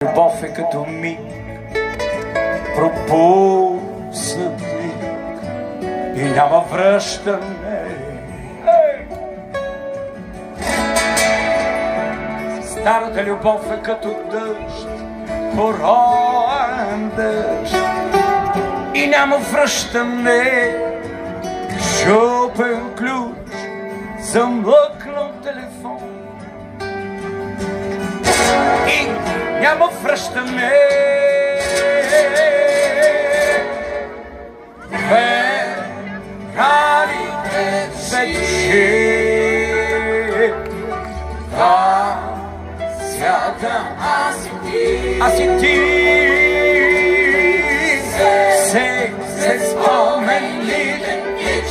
Любов е като миг, пропуснат миг и няма връщане. Старата любов е като дъжд, пороен дъжд и няма връщане. Шупен ключ, замлъкнал телефон и няма връщане. Феррари две души, два свята, аз и ти, се спомените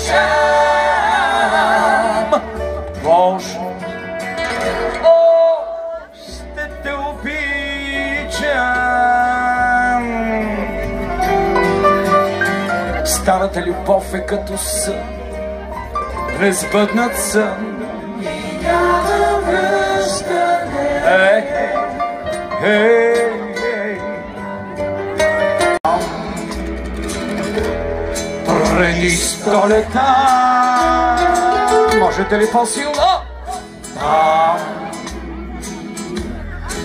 чам. Боже, ще те обичам. Старата любов е като сън, несбъднат сън и няма връщане. Преди 100 лета, можете ли по-силно?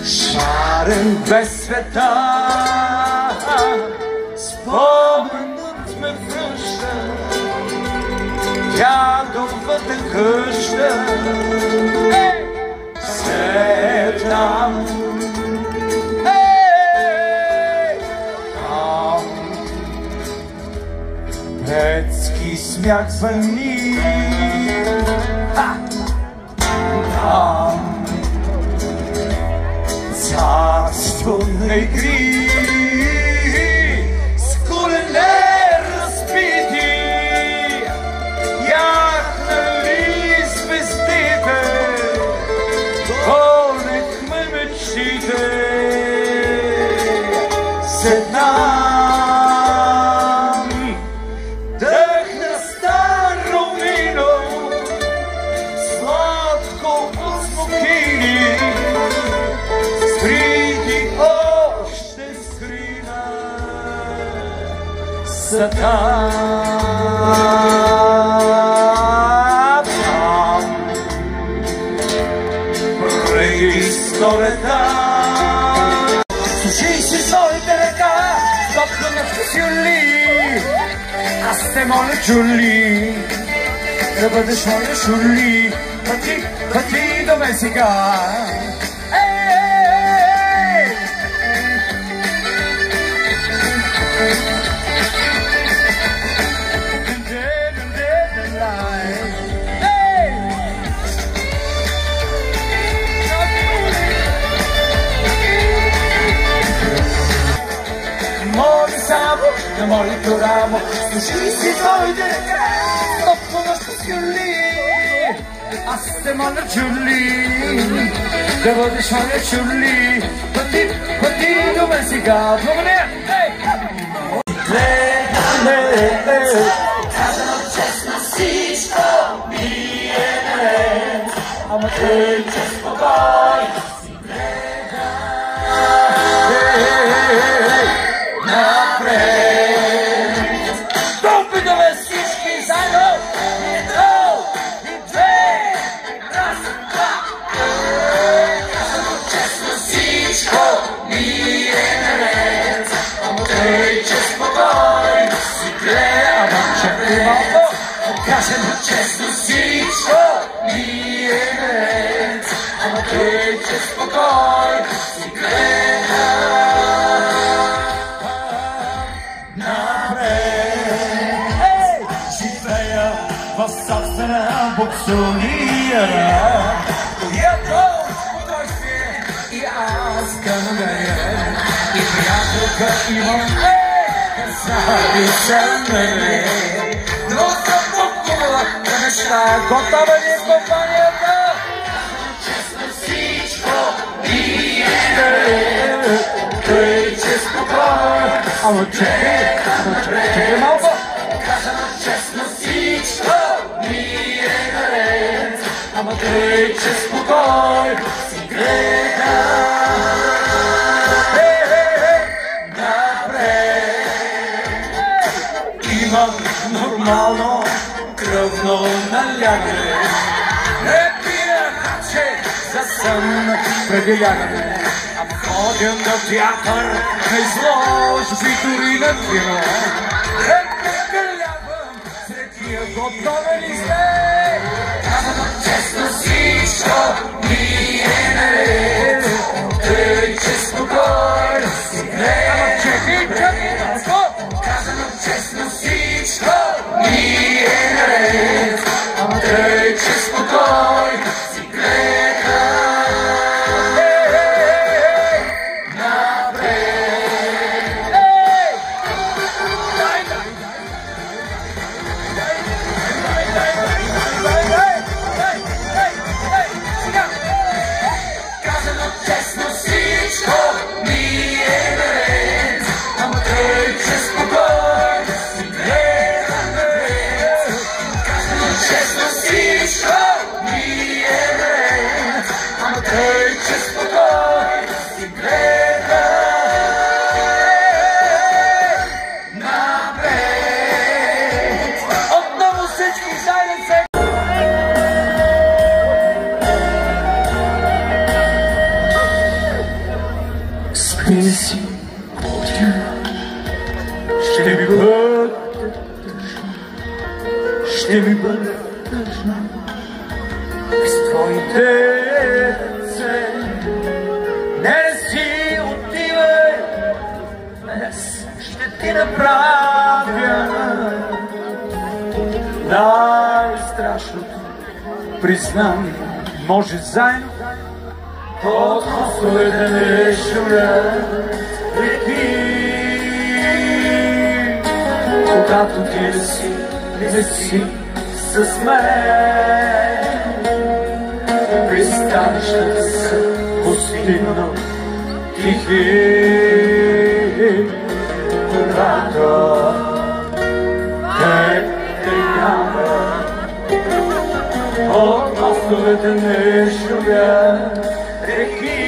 Шарен без света, споменът ме връща, дядовата къща, се там. Детски смях звъни, там царство на игри, с колене разпити, яхнали звездите, гонехме мечтите с една. Там преди 100 лета, слушай си своите ръка, собствена фюли. Аз те моля, чули, да бъдеш моя шули, пъти до мен сега. На моето рамо, слушай си твоите ръка, топло ще сюли. Аз те моля, чули, да бъдеш моя чули, пъти до мен сега. Благодаря! Казано честно всичко ми е наред, ама тъй, че спокойно си гледа напред. Топидове всички заедно! Едно и две! Раз, два! Казано честно всичко ми е наред, ама тъй, че спокойно си гледа. Казано честно всичко ми е наред, ама тъй, че спокойно си гледа. В собствена буксулира, която спокойствие и аз канугая, и приятелка имам, представи се мене, но съм покупала на неща, готова ли е компанията? Честно всичко ми е наред, тъй че спокойно. Ама чекай малко. Казано честно всичко ми е наред, ама тъй, че спокойно си гледа. нормално кръвно налягане. Не пия хаче за сън преди лягане, ама ходя на театър, на изложби, дори на кино. Не покалявам сред тия готовени сте. Казано честно всичко ми е наред, тъй че спокойно си глед. Ама чакай, казано честно всичко ми е наред, ама тъй че спокойно си гледа напред. Казано честно всичко ми е наред, ама тъй че спокойно си гледа напред. Казано честно всичко ми е наред, ама тъй че спокойно си гледа напред. Отново всички заедно се. Спи си, ще ми бъде тъжно, ще ми бъде тъжно без твоите ръце. Не си отивай, днес ще ти направя най-страшното признание. Може заедно под мостовете не шумят реки, когато ти не си с мен. Пристанищата са пустинно тихи, когато теб те няма. От мостовете не шумят реки,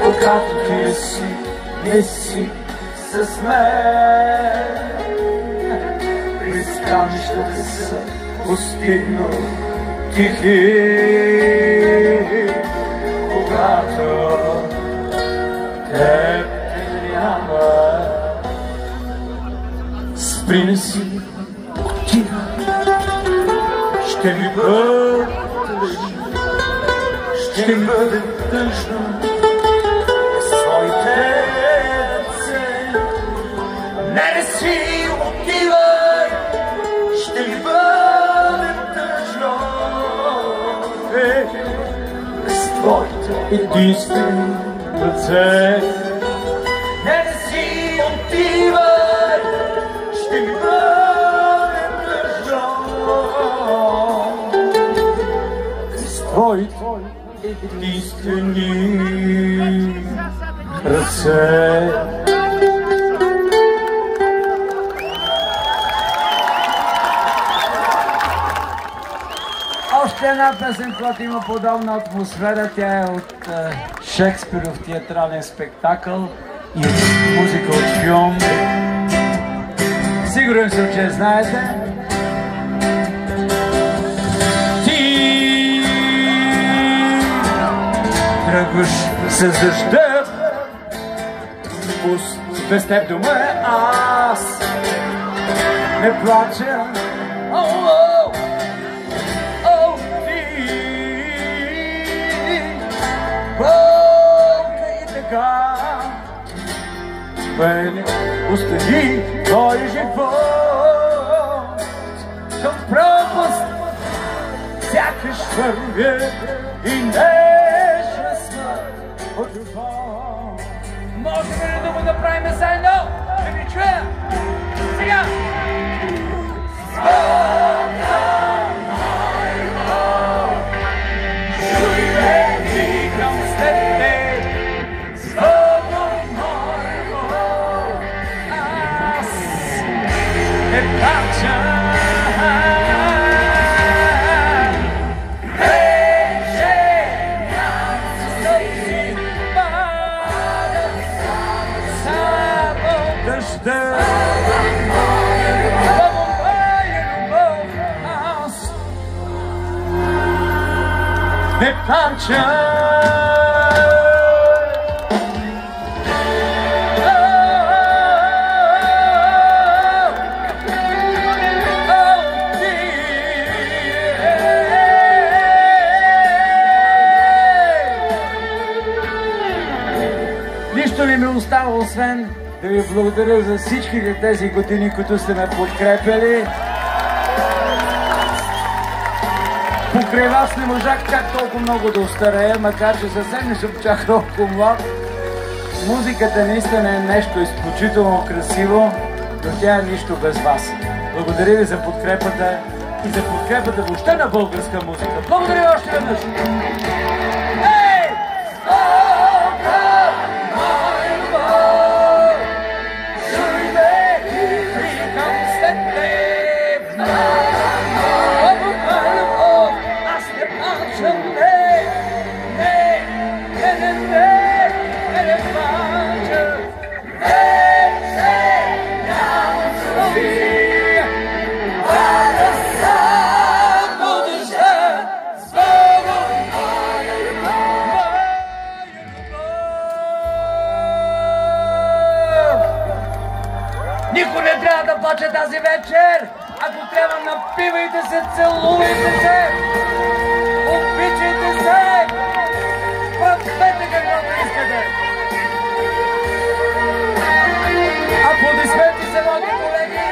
когато ти не си с мен. Пристанищата са пустинно тихи, когато теб те няма. Спри не си, отива, ще ми бъде тъжно, ще ми бъде тъжно без своите ръце. Не си отивай, ще ми бъде тъжно без твоите единствени ръце. Не си отивай, ще ми бъде тъжно без твоите единствени ръце. Още една песен, която има подобна атмосфера. Тя е от Шекспиров театрален спектакъл и музика от филм. Сигурен съм, че знаете. Ти тръгваш с дъжда, без теб дома аз не плача. Мене остани твой живот към пропаст, сякаш вървя и нежна смърт от любов. Можем ли да го направим заедно? Да ви чуя? Сега! Чуй ме, викам след теб. панча. Нищо не ми остава, освен да ви благодаря за всичките тези години, които сте ме подкрепили. Покрай вас не можах чак толкова много да остарея, макар че съвсем не съм чак толкова млад. Музиката наистина е нещо изключително красиво, но тя е нищо без вас. Благодаря ви за подкрепата и за подкрепата въобще на българска музика. Благодаря ви още веднъж! Никой не трябва да плаче тази вечер! Ако трябва, напивайте се, целувайте се! Обичайте се! Правете каквото искате! Аплодисменти за моите колеги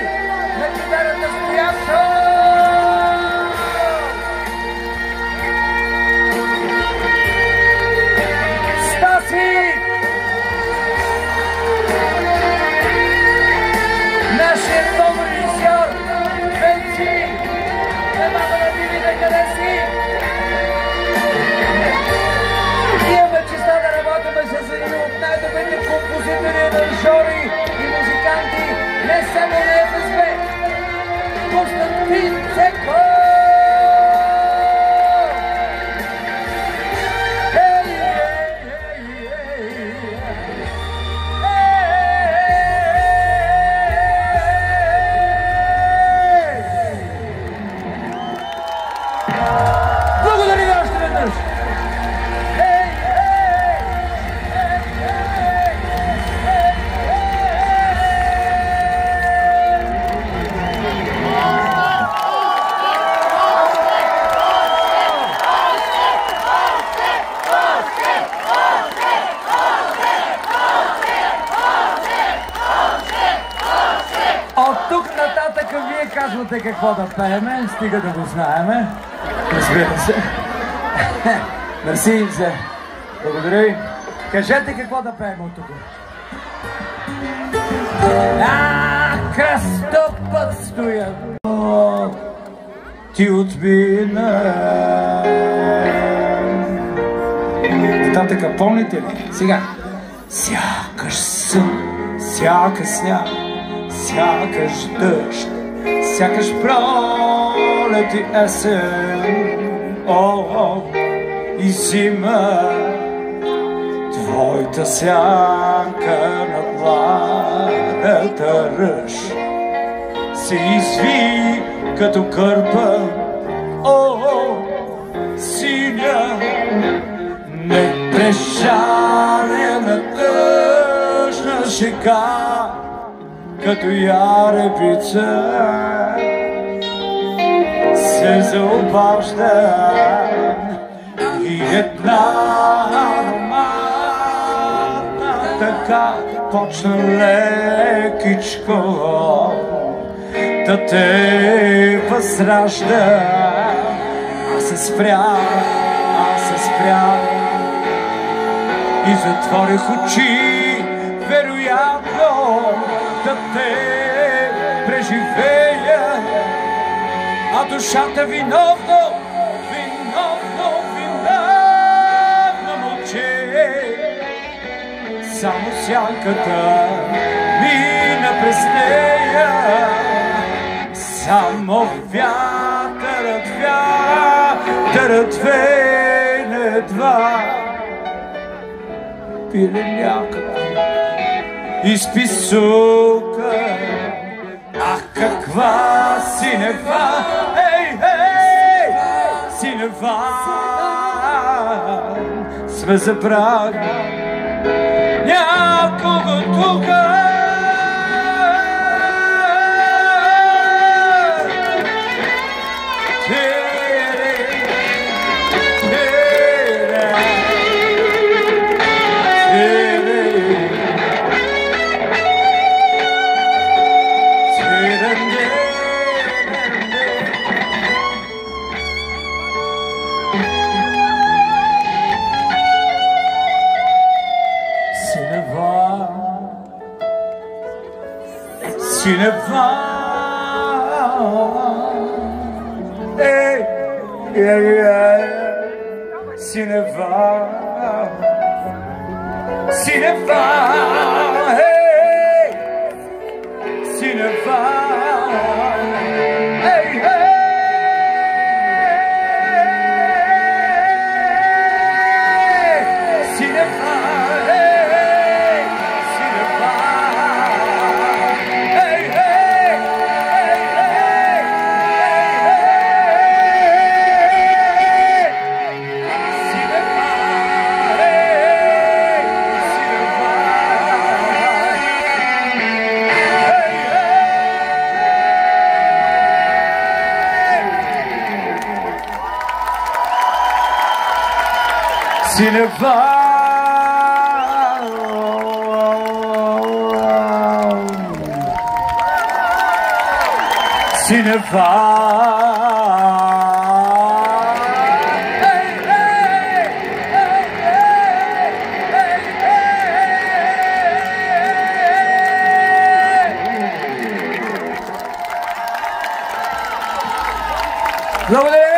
на китарата Стоянко! Стаси! Нашият добър режисьор, Венци, не мога да ви видя къде си. Имаме честа да работим с един от най-добрите композитори, аранжьори и музиканти, не само на ФСБ, Константин Цеков! Вие казвате какво да пееме, стига да го знаеме. Разбира се. Мерси за... Благодаря ви. Кажете какво да пеем от тук. Кръстопът стоя, ти отбина. Нататъка, помните ли? Сега. Сякаш сън, сякаш сняг, сякаш дъжд, сякаш пролет и есен, и зима. Твоята сянка над младата ръж се изви като кърпа, синя, непрешарена тъжна шега, като ярепица се заобажда и една ароматна така почна лекичко да те възражда. Аз се спрях и затворих очи, вероятно да те преживея, а душата виновно мълче. Само сянката мина през нея, само вятърът вене едва пиле някакво изписука. Ах, каква синева, синева сме забрали някого тука. Cineva, hey, yeah, yeah, Cineva, Cineva, hey, Cineva, hey, hey, Cineva. Cineva, Cineva, hey, hey, hey, hey, hey, hey.